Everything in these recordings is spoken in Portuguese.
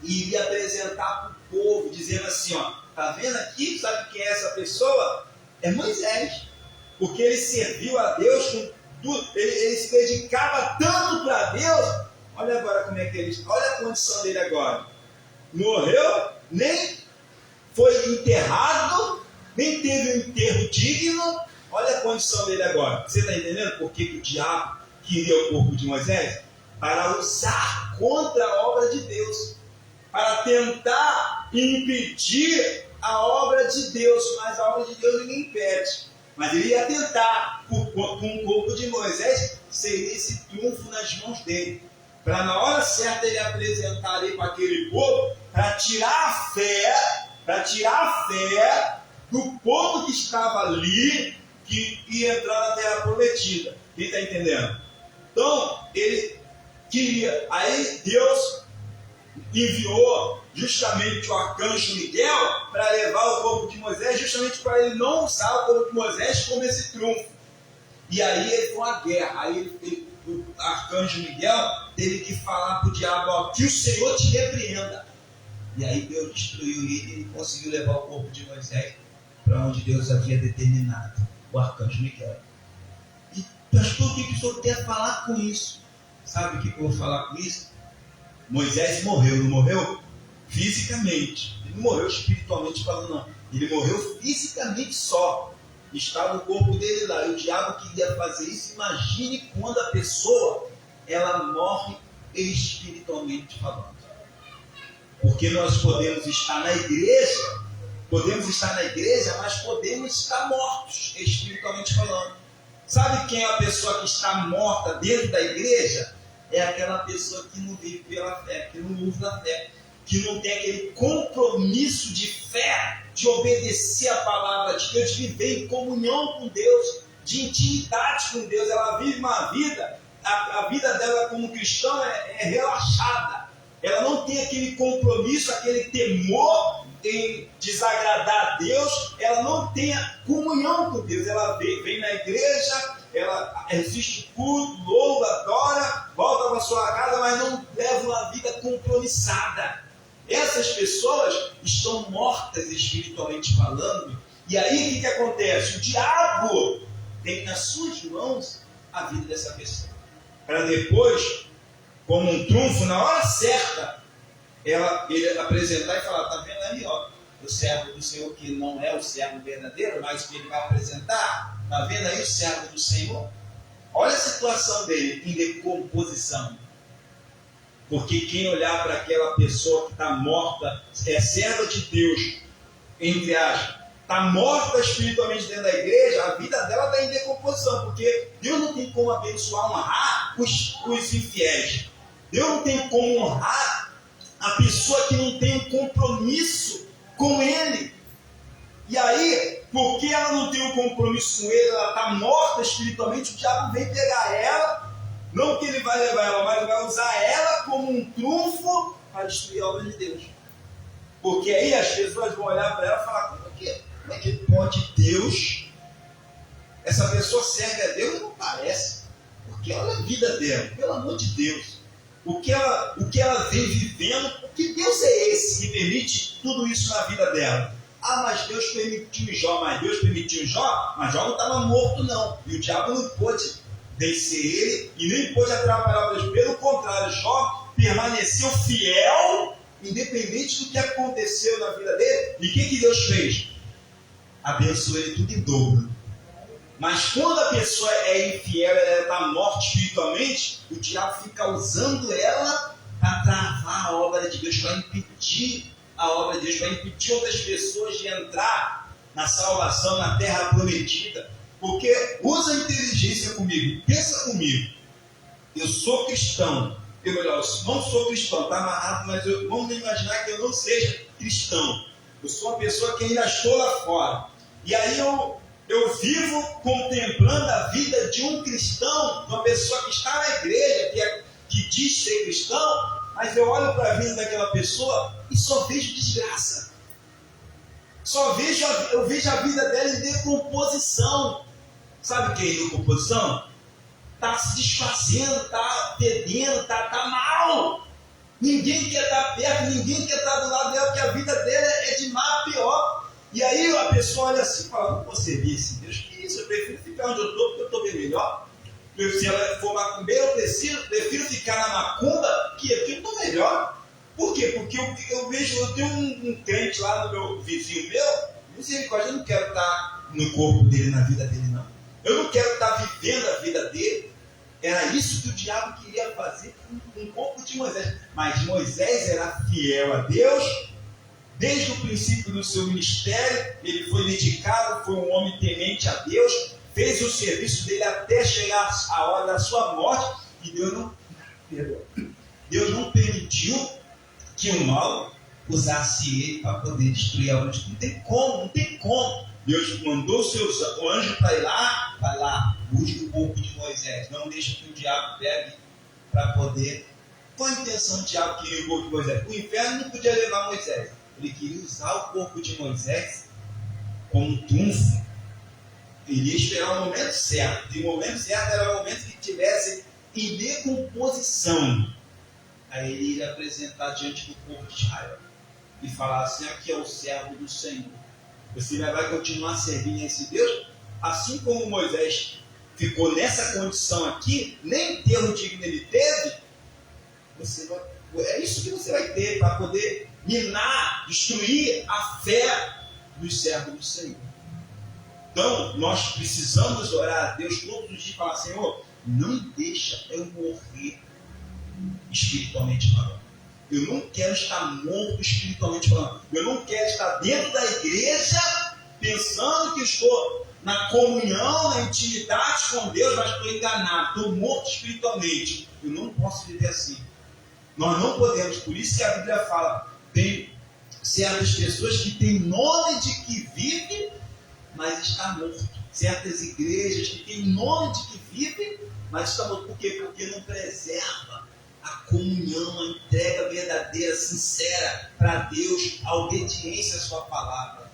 e iria apresentar para o povo, dizendo assim, ó, tá vendo aqui, sabe quem é essa pessoa? É Moisés, porque ele serviu a Deus com tudo, ele se dedicava tanto para Deus. Olha agora como é que ele, olha a condição dele agora, morreu, nem foi enterrado, nem teve um enterro digno. Olha a condição dele agora. Você está entendendo por que o diabo queria o corpo de Moisés? Para usar contra a obra de Deus, para tentar impedir a obra de Deus. Mas a obra de Deus ninguém impede. Mas ele ia tentar, com o corpo de Moisés, seria esse triunfo nas mãos dele, para na hora certa ele apresentar ali para aquele povo, para tirar a fé do povo que estava ali, que ia entrar na terra prometida. Quem está entendendo? Então, ele queria, aí Deus enviou justamente o arcanjo Miguel para levar o corpo de Moisés, justamente para ele não usar o corpo de Moisés como esse trunfo. E aí ele foi uma guerra. Aí o arcanjo Miguel teve que falar para o diabo, ó, que o Senhor te repreenda. E aí Deus destruiu ele e ele conseguiu levar o corpo de Moisés para onde Deus havia determinado, o arcanjo Miguel. E pastor, o que o senhor quer falar com isso? Sabe o que eu vou falar com isso? Moisés morreu, não morreu? Fisicamente. Ele não morreu espiritualmente falando, não. Ele morreu fisicamente só. Estava o corpo dele lá. E o diabo queria fazer isso. Imagine quando a pessoa, ela morre espiritualmente falando. Porque nós podemos estar na igreja, mas podemos estar mortos espiritualmente falando. Sabe quem é a pessoa que está morta dentro da igreja? É aquela pessoa que não vive pela fé, que não usa a fé, que não tem aquele compromisso de fé, de obedecer a palavra de Deus, de viver em comunhão com Deus, de intimidade com Deus. Ela vive uma vida, a vida dela como cristã é relaxada. Ela não tem aquele compromisso, aquele temor em desagradar a Deus. Ela não tem a comunhão com Deus. Ela vem na igreja, ela assiste o culto, louva, adora, volta para sua casa, mas não leva uma vida compromissada. Essas pessoas estão mortas espiritualmente falando. E aí o que acontece? O diabo tem nas suas mãos a vida dessa pessoa, para depois, como um trunfo, na hora certa, ele apresentar e falar, tá vendo aí, ó, o servo do Senhor, que não é o servo verdadeiro, mas que ele vai apresentar, tá vendo aí o servo do Senhor? Olha a situação dele em decomposição. Porque quem olhar para aquela pessoa que está morta, é serva de Deus, entre aspas, está morta espiritualmente dentro da igreja, a vida dela está em decomposição, porque Deus não tem como abençoar, honrar os infiéis. Deus não tem como honrar a pessoa que não tem um compromisso com Ele. E aí, porque ela não tem um compromisso com Ele, ela está morta espiritualmente, o diabo vem pegar ela, não que ele vai levar ela, mas vai usar ela como um trunfo para destruir a obra de Deus. Porque aí as pessoas vão olhar para ela e falar, como é que pode Deus, essa pessoa serve a Deus? Não parece. Porque olha a vida dela, pelo amor de Deus. O que ela vem vivendo, que Deus é esse que permite tudo isso na vida dela? Ah, mas Deus permitiu Jó, mas Jó não estava morto não. E o diabo não pôde vencer ele e nem pôde atrapalhar Deus. Pelo contrário, Jó permaneceu fiel, independente do que aconteceu na vida dele. E o que Deus fez? Abençoou ele tudo em dobro. Mas quando a pessoa é infiel, ela está morta espiritualmente, o diabo fica usando ela para travar a obra de Deus, para impedir a obra de Deus, para impedir outras pessoas de entrar na salvação, na terra prometida. Porque usa a inteligência comigo, pensa comigo. Eu sou cristão, eu não sou cristão, está amarrado, mas vamos imaginar que eu não seja cristão. Eu sou uma pessoa que ainda estou lá fora. E aí eu vivo contemplando a vida de um cristão, de uma pessoa que está na igreja, que diz ser cristão, mas eu olho para a vida daquela pessoa e só vejo desgraça. Eu vejo a vida dela em decomposição. Sabe o que é decomposição? Está se desfazendo, está perdendo, está mal. Ninguém quer estar perto, ninguém quer estar do lado dela, porque a vida dela é de má a pior. E aí a pessoa olha assim e fala, não vou servir esse Deus, que isso? Eu prefiro ficar onde eu estou, porque eu estou bem melhor. Se ela for macumbeira, eu prefiro ficar na macumba, que aqui eu estou melhor. Por quê? Porque eu vejo, eu tenho um crente lá no meu vizinho meu, misericórdia, eu não quero estar no corpo dele, na vida dele, não. Eu não quero estar vivendo a vida dele. Era isso que o diabo queria fazer com o corpo de Moisés. Mas Moisés era fiel a Deus. Desde o princípio do seu ministério, ele foi dedicado, foi um homem temente a Deus, fez o serviço dele até chegar a hora da sua morte, e Deus não permitiu que o mal usasse ele para poder destruir a obra. Não tem como, não tem como. Deus mandou os seus anjos para ir lá, vai lá, busque o corpo de Moisés, não deixe que o diabo pegue para poder. Qual a intenção do diabo que queria o corpo de Moisés? O inferno não podia levar Moisés. Ele queria usar o corpo de Moisés como um trunfo. Ele ia esperar o momento certo. E o momento certo era o momento que tivesse em decomposição. Aí ele iria apresentar diante do povo de Israel e falar assim, aqui é o servo do Senhor. Você vai continuar servindo a esse Deus? Assim como Moisés ficou nessa condição aqui, nem enterro digno ele teve, é isso que você vai ter para poder minar, destruir a fé dos servos do Senhor. Então, nós precisamos orar a Deus todos os dias e falar, Senhor, não deixa eu morrer espiritualmente falando. Eu não quero estar morto espiritualmente falando. Eu não quero estar dentro da igreja pensando que estou na comunhão, na intimidade com Deus, mas estou enganado, estou morto espiritualmente. Eu não posso viver assim. Nós não podemos, por isso que a Bíblia fala, tem certas pessoas que têm nome de que vive, mas está morto. Certas igrejas que têm nome de que vive, mas está morto. Por quê? Porque não preserva a comunhão, a entrega verdadeira, sincera para Deus, a obediência à sua palavra.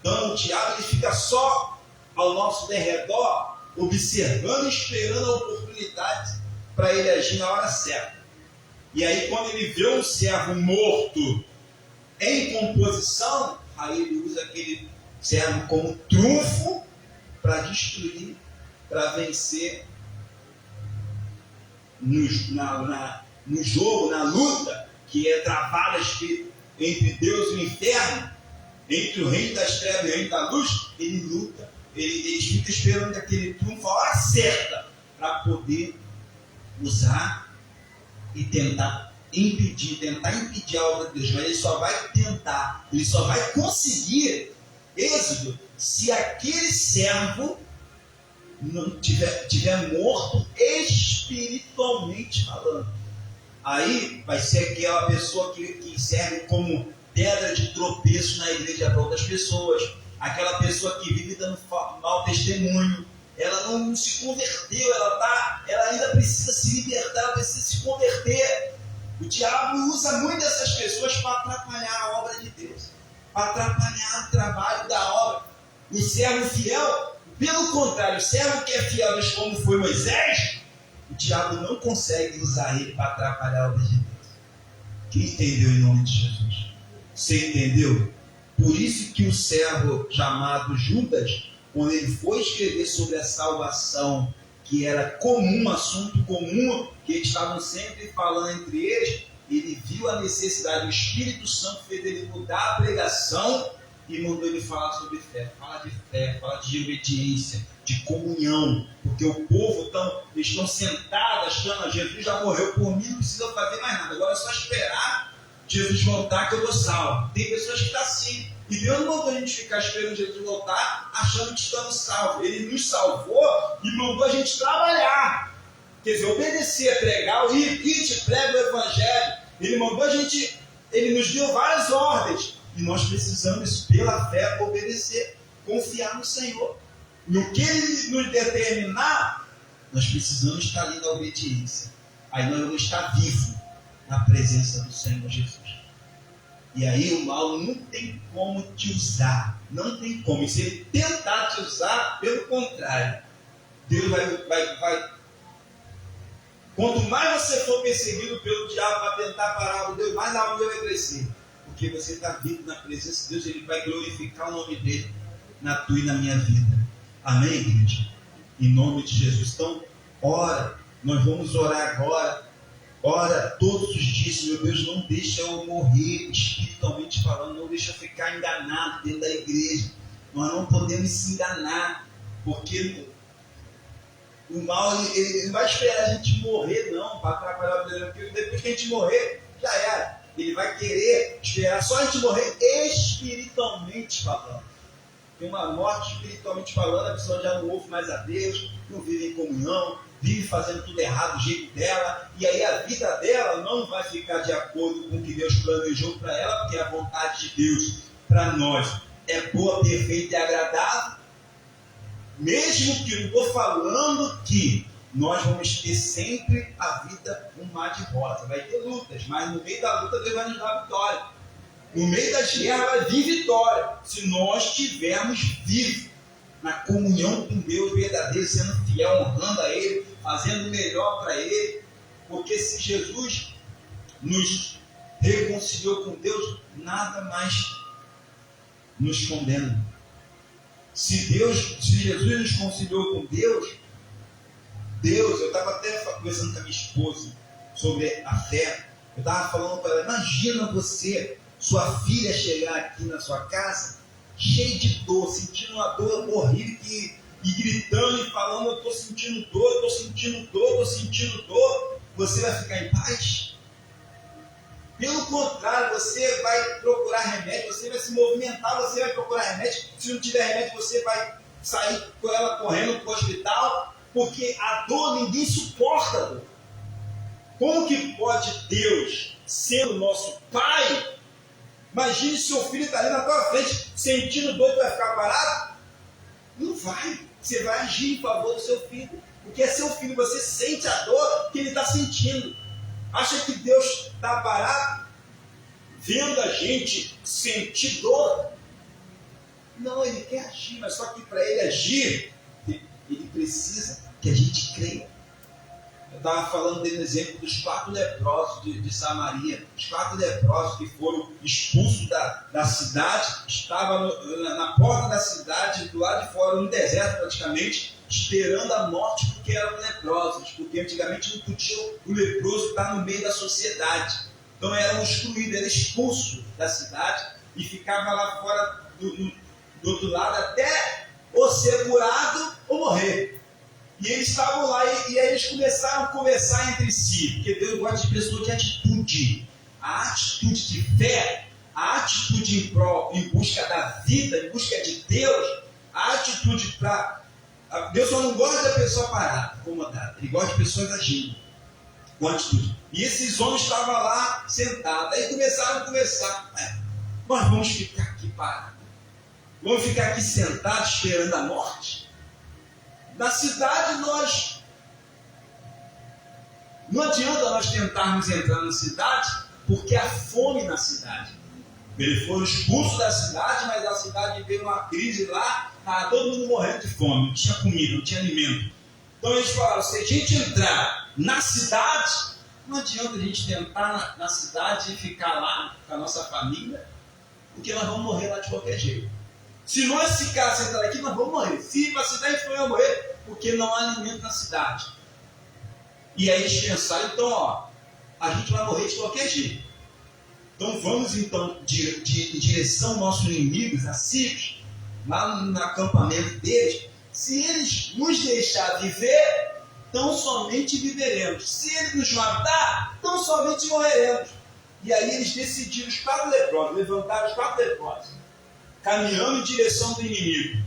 Então o diabo ele fica só ao nosso derredor, observando e esperando a oportunidade para ele agir na hora certa. E aí quando ele vê um servo morto em composição, aí ele usa aquele servo como trunfo para destruir, para vencer no jogo, na luta que é travada entre Deus e o inferno, entre o reino das trevas e o reino da luz. Ele luta, ele fica esperando aquele trunfo a hora certa para poder usar e tentar impedir a obra de Deus. Mas ele só vai tentar, ele só vai conseguir êxito se aquele servo não tiver morto espiritualmente falando. Aí vai ser aquela pessoa que serve como pedra de tropeço na igreja para outras pessoas, aquela pessoa que vive dando mau testemunho. Ela não se converteu, ela ainda precisa se libertar, ela precisa se converter. O diabo usa muito essas pessoas para atrapalhar a obra de Deus, para atrapalhar o trabalho da obra. O servo fiel, pelo contrário, o servo que é fiel a Deus, como foi Moisés, o diabo não consegue usar ele para atrapalhar a obra de Deus. Quem entendeu em nome de Jesus? Você entendeu? Por isso que o servo chamado Judas, quando ele foi escrever sobre a salvação, que era comum, assunto comum, que eles estavam sempre falando entre eles, ele viu a necessidade, o Espírito Santo fez ele mudar a pregação e mandou ele falar sobre fé, fala de obediência, de comunhão, porque o povo eles estão sentados achando, Jesus já morreu por mim, não precisa fazer mais nada, agora é só esperar Jesus voltar que eu vou salvo. Tem pessoas que estão assim, e Deus não mandou a gente ficar esperando Jesus voltar achando que estamos salvos. Ele nos salvou e mandou a gente trabalhar, quer dizer, obedecer, pregar, te prega o Evangelho. Ele mandou a gente, ele nos deu várias ordens, e nós precisamos, pela fé, obedecer, confiar no Senhor. No que Ele nos determinar, nós precisamos estar ali na obediência. Aí nós vamos estar vivos na presença do Senhor Jesus. E aí o mal não tem como te usar. Não tem como. E se ele tentar te usar, pelo contrário, Deus vai Quanto mais você for perseguido pelo diabo para tentar parar o Deus, mais a alma vai crescer. Porque você está vivo na presença de Deus, Ele vai glorificar o nome dEle na tua e na minha vida. Amém, igreja? Em nome de Jesus. Então, ora, nós vamos orar agora. Ora todos os dias, meu Deus, não deixa eu morrer espiritualmente falando, não deixa eu ficar enganado dentro da igreja. Nós não podemos se enganar, porque o mal, ele não vai esperar a gente morrer, não, para atrapalhar o Deus, porque depois que a gente morrer, já era. Ele vai querer esperar só a gente morrer espiritualmente falando. Tem uma morte espiritualmente falando, a pessoa já não ouve mais a Deus, não vive em comunhão, vive fazendo tudo errado do jeito dela, e aí a vida dela não vai ficar de acordo com o que Deus planejou para ela, porque a vontade de Deus para nós é boa, perfeita e agradável. Mesmo que não estou falando que nós vamos ter sempre a vida um mar de rosa, vai ter lutas, mas no meio da luta Deus vai nos dar vitória. No meio das guerras vai vir vitória, se nós estivermos vivos na comunhão com Deus verdadeiro, sendo fiel, honrando a Ele, fazendo o melhor para Ele. Porque se Jesus nos reconciliou com Deus, nada mais nos condena. Se Jesus nos conciliou com Deus, eu estava até conversando com a minha esposa sobre a fé. Eu estava falando para ela, imagina você, sua filha chegar aqui na sua casa, cheia de dor, sentindo uma dor horrível e gritando e falando, eu estou sentindo dor, estou sentindo dor, você vai ficar em paz? Pelo contrário, você vai procurar remédio, você vai se movimentar, você vai procurar remédio, se não tiver remédio, você vai sair com ela correndo para o hospital, porque a dor, ninguém suporta a dor. Como que pode Deus, sendo nosso Pai, imagine se seu filho está ali na tua frente, sentindo dor, tu vai ficar parado? Não vai. Você vai agir em favor do seu filho. Porque é seu filho, você sente a dor que ele está sentindo. Acha que Deus está parado, vendo a gente sentir dor? Não, Ele quer agir, mas só que para Ele agir, Ele precisa que a gente creia. Eu estava falando dele no exemplo dos 4 leprosos de Samaria. Os 4 leprosos que foram expulsos da cidade, estavam na porta da cidade, do lado de fora, no deserto praticamente, esperando a morte porque eram leprosos, porque antigamente não podia o leproso estar no meio da sociedade. Então eram excluídos, eram expulsos da cidade e ficavam lá fora do outro lado até ou ser curado ou morrer. E eles estavam lá e aí eles começaram a conversar entre si, porque Deus gosta de pessoas de atitude. A atitude de fé, a atitude em busca da vida, em busca de Deus, a atitude para... Deus só não gosta da pessoa parada, acomodada. Ele gosta de pessoas agindo com atitude. E esses homens estavam lá sentados. Aí começaram a conversar. Nós vamos ficar aqui parados. Vamos ficar aqui sentados esperando a morte? Na cidade não adianta nós tentarmos entrar na cidade, porque há fome na cidade. Eles foram expulsos da cidade, mas a cidade veio uma crise lá, estava todo mundo morrendo de fome, não tinha comida, não tinha alimento. Então eles falaram, se a gente entrar na cidade, não adianta a gente tentar na cidade e ficar lá com a nossa família, porque nós vamos morrer lá de qualquer jeito. Se nós ficarmos sentados aqui, nós vamos morrer. Se a cidade for, eu morrer, porque não há alimento na cidade. E aí eles pensaram, então, a gente vai morrer de qualquer jeito. Então vamos então em direção aos nossos inimigos, assírios, lá no acampamento deles. Se eles nos deixar viver, tão somente viveremos. Se eles nos matar, tão somente morreremos. E aí eles decidiram, os 4 leprosos, levantaram os 4 leprosos, caminhando em direção do inimigo,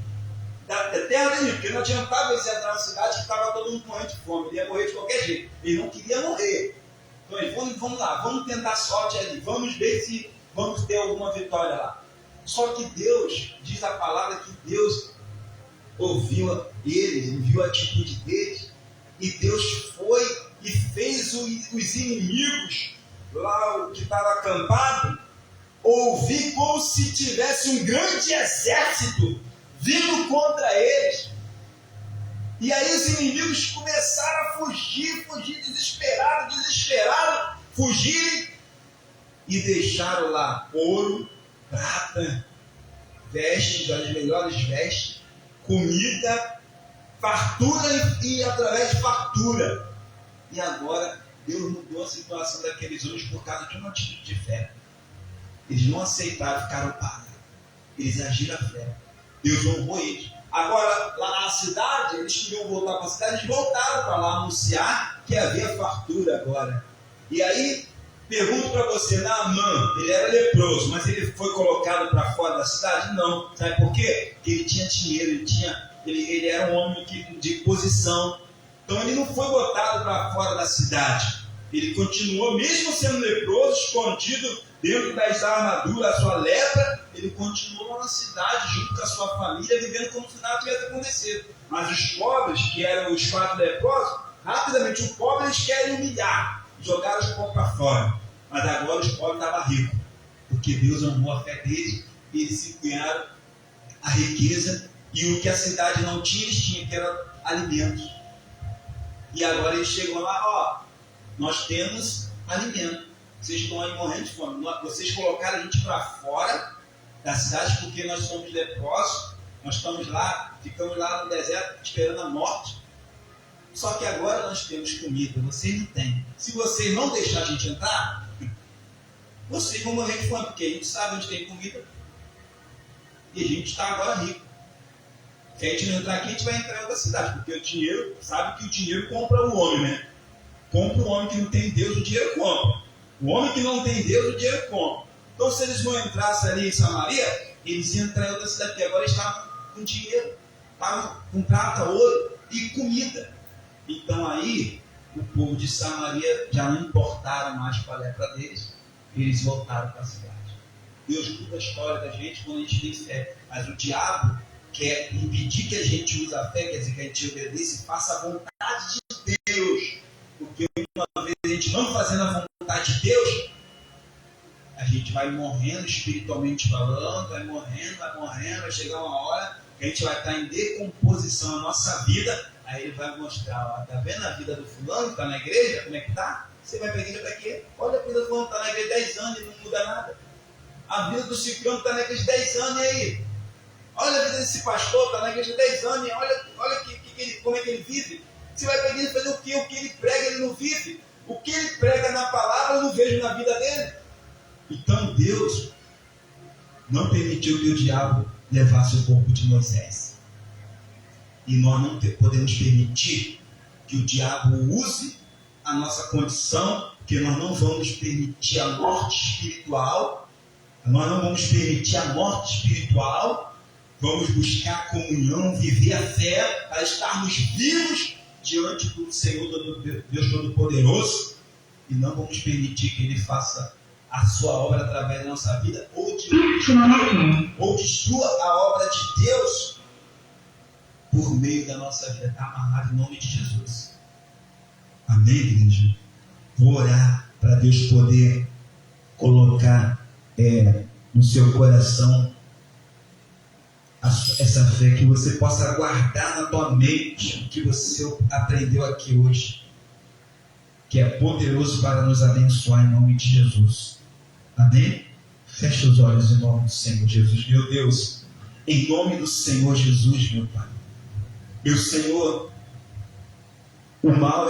da terra do inimigo, porque não adiantava eles entrar na cidade que estava todo mundo morrendo de fome, ele ia morrer de qualquer jeito, ele não queria morrer. Então ele, vamos lá, vamos tentar sorte ali, vamos ver se vamos ter alguma vitória lá. Só que Deus, diz a palavra que Deus ouviu eles, viu a atitude deles, e Deus foi e fez os inimigos, lá o que estava acampado, ouvir como se tivesse um grande exército vindo contra eles. E aí os inimigos começaram a fugir, desesperado, fugirem, e deixaram lá ouro, prata, vestes, as melhores vestes, comida, fartura e através de fartura. E agora Deus mudou a situação daqueles homens por causa de uma atitude de fé. Eles não aceitaram, ficaram parados. Eles agiram a fé. Deus honrou eles. Agora, lá na cidade, eles queriam voltar para a cidade, eles voltaram para lá anunciar que havia fartura agora. E aí, pergunto para você, Naamã, ele era leproso, mas ele foi colocado para fora da cidade? Não. Sabe por quê? Porque ele tinha dinheiro, ele era um homem de posição. Então ele não foi botado para fora da cidade. Ele continuou, mesmo sendo leproso, escondido dentro das armaduras, da sua lepra, ele continuou na cidade, junto com a sua família, vivendo como se nada tivesse acontecido. Mas os pobres, que eram os 4 leprosos, rapidamente, os pobres eles querem humilhar, jogaram os pobres para fora. Mas agora os pobres estavam ricos, porque Deus amou a fé deles, e eles se ganharam a riqueza, e o que a cidade não tinha, eles tinham, que era alimentos. E agora eles chegam lá, nós temos alimento. Vocês estão aí morrendo de fome. Vocês colocaram a gente para fora da cidade porque nós somos leprosos. Nós estamos lá, ficamos lá no deserto esperando a morte. Só que agora nós temos comida, vocês não têm. Se vocês não deixarem a gente entrar, vocês vão morrer de fome, porque a gente sabe onde tem comida. E a gente está agora rico. Se a gente não entrar aqui, a gente vai entrar em outra cidade, porque o dinheiro, sabe que o dinheiro compra o homem, né? Compra o homem que não tem Deus, o dinheiro compra. O homem que não tem Deus, o dinheiro compra. Então, se eles não entrassem ali em Samaria, eles iam entrar em outra cidade, porque agora eles estavam com dinheiro, estavam com prata, ouro e comida. Então, aí, o povo de Samaria já não importaram mais com a lepra deles, eles voltaram para a cidade. Deus muda a história da gente quando a gente tem fé, mas o diabo quer impedir que a gente use a fé, quer dizer que a gente obedeça e faça a vontade de Deus. Porque uma vez a gente não fazendo a vontade de Deus, a gente vai morrendo espiritualmente falando, vai morrendo, vai chegar uma hora que a gente vai estar em decomposição na nossa vida, aí ele vai mostrar, tá vendo a vida do fulano que está na igreja, como é que está? Você vai para a igreja para quê? Olha a vida do fulano que está na igreja 10 anos e não muda nada. A vida do ciclano está na igreja 10 anos, e aí? Olha a vida desse pastor, está na igreja 10 anos, e olha como é que ele vive. Você vai para a igreja fazer o quê? O que ele prega, ele não vive. O que ele prega na palavra, eu não vejo na vida dele. Então Deus não permitiu que o diabo levasse o corpo de Moisés. E nós não podemos permitir que o diabo use a nossa condição, porque nós não vamos permitir a morte espiritual. Nós não vamos permitir a morte espiritual. Vamos buscar a comunhão, viver a fé, para estarmos vivos diante do Senhor, Deus Todo-Poderoso, e não vamos permitir que Ele faça a sua obra através da nossa vida, ou destrua a obra de Deus por meio da nossa vida. Está amarrado em nome de Jesus. Amém, igreja? Vou orar para Deus poder colocar no seu coração essa fé, que você possa guardar na tua mente o que você aprendeu aqui hoje, que é poderoso para nos abençoar em nome de Jesus. Amém? Feche os olhos em nome do Senhor Jesus. Meu Deus, em nome do Senhor Jesus, meu Pai, meu Senhor, o mal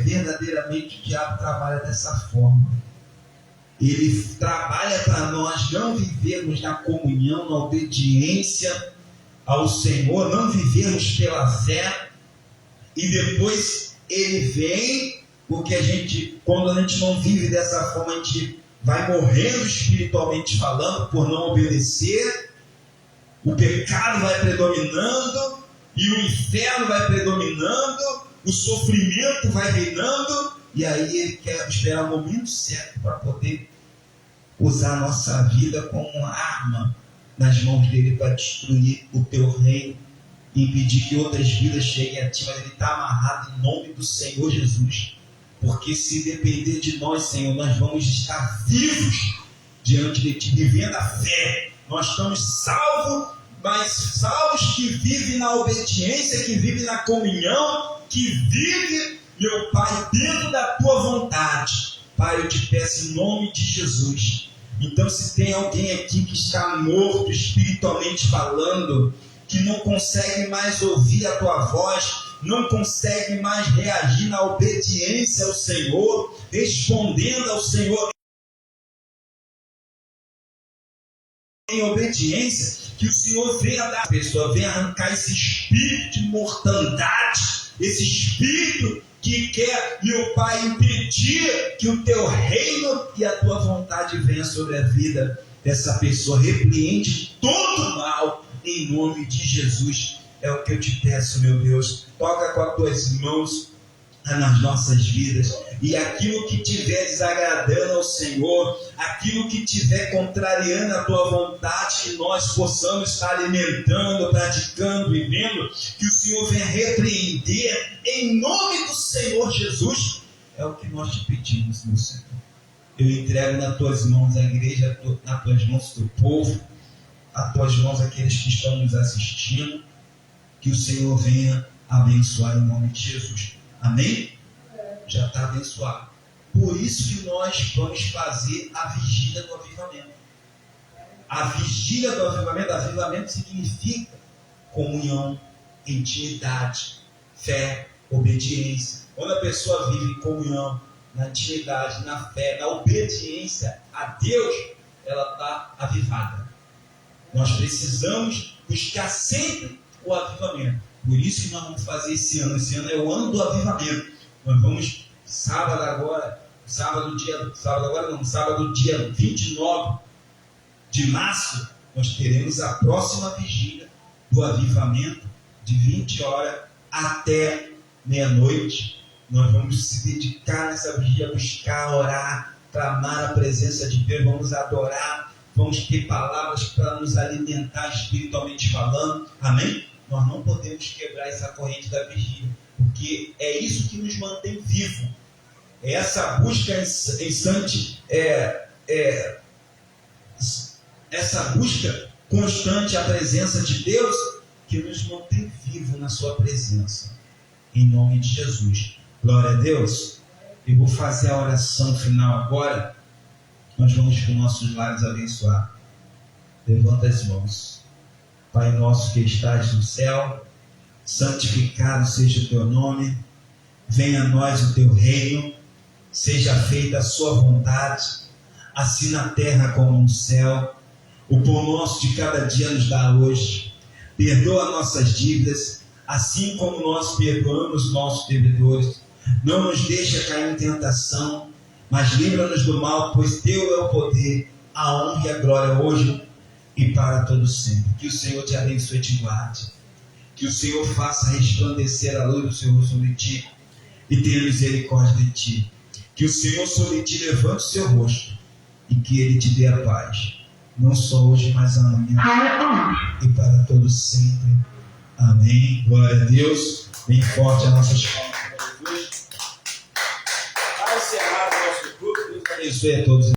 verdadeiramente, o diabo trabalha dessa forma. Ele trabalha para nós não vivermos na comunhão, na obediência ao Senhor, não vivermos pela fé, e depois ele vem, porque quando a gente não vive dessa forma, a gente vai morrendo espiritualmente falando por não obedecer, o pecado vai predominando, e o inferno vai predominando, o sofrimento vai reinando, e aí ele quer esperar o momento certo para poder usar a nossa vida como uma arma nas mãos dele para destruir o teu reino e impedir que outras vidas cheguem a ti. Mas ele está amarrado em nome do Senhor Jesus, porque se depender de nós, Senhor, nós vamos estar vivos diante de ti, vivendo a fé. Nós estamos salvos, mas salvos que vivem na obediência, que vivem na comunhão, que vivem, meu Pai, dentro da tua vontade. Pai, eu te peço em nome de Jesus. Então, se tem alguém aqui que está morto espiritualmente falando, que não consegue mais ouvir a tua voz, não consegue mais reagir na obediência ao Senhor, respondendo ao Senhor em obediência, que o Senhor venha dar a pessoa, venha arrancar esse espírito de mortandade, esse espírito que quer, meu Pai, impedir que o teu reino e a tua vontade venha sobre a vida dessa pessoa. Repreende todo mal em nome de Jesus. É o que eu te peço, meu Deus. Toca com as tuas mãos nas nossas vidas, e aquilo que estiver desagradando ao Senhor, aquilo que estiver contrariando a tua vontade, que nós possamos estar alimentando, praticando e vendo, que o Senhor venha repreender em nome do Senhor Jesus. É o que nós te pedimos, meu Senhor. Eu entrego nas tuas mãos a igreja, nas tuas mãos o teu povo, nas tuas mãos aqueles que estão nos assistindo, que o Senhor venha abençoar em nome de Jesus. Amém? Já está abençoado. Por isso que nós vamos fazer a vigília do avivamento. A vigília do avivamento significa comunhão, intimidade, fé, obediência. Quando a pessoa vive em comunhão, na intimidade, na fé, na obediência a Deus, ela está avivada. Nós precisamos buscar sempre o avivamento. Por isso que nós vamos fazer esse ano. Esse ano é o ano do avivamento. Nós vamos, sábado dia 29 de março, nós teremos a próxima vigília do avivamento, de 20 horas até meia-noite. Nós vamos se dedicar nessa vigília, buscar, orar, clamar a presença de Deus, vamos adorar, vamos ter palavras para nos alimentar espiritualmente falando. Amém? Nós não podemos quebrar essa corrente da vigília, porque é isso que nos mantém vivo. É essa busca incessante, essa busca constante à presença de Deus, que nos mantém vivo na sua presença. Em nome de Jesus. Glória a Deus. Eu vou fazer a oração final agora. Nós vamos com nossos lares abençoar. Levanta as mãos. Pai nosso que estás no céu, santificado seja o teu nome, venha a nós o teu reino, seja feita a sua vontade, assim na terra como no céu. O pão nosso de cada dia nos dá hoje, perdoa nossas dívidas, assim como nós perdoamos nossos devedores. Não nos deixa cair em tentação, mas livra-nos do mal, pois teu é o poder, a honra e a glória hoje e para todo sempre. Que o Senhor te abençoe e te guarde. Que o Senhor faça resplandecer a luz do seu rosto sobre ti e tenha misericórdia de ti. Que o Senhor sobre ti levante o seu rosto e que Ele te dê a paz, não só hoje, mas amanhã e para todo sempre. Amém. Glória a Deus. Bem forte a nossas palmas. Para encerrar o nosso culto, Deus abençoe a todos.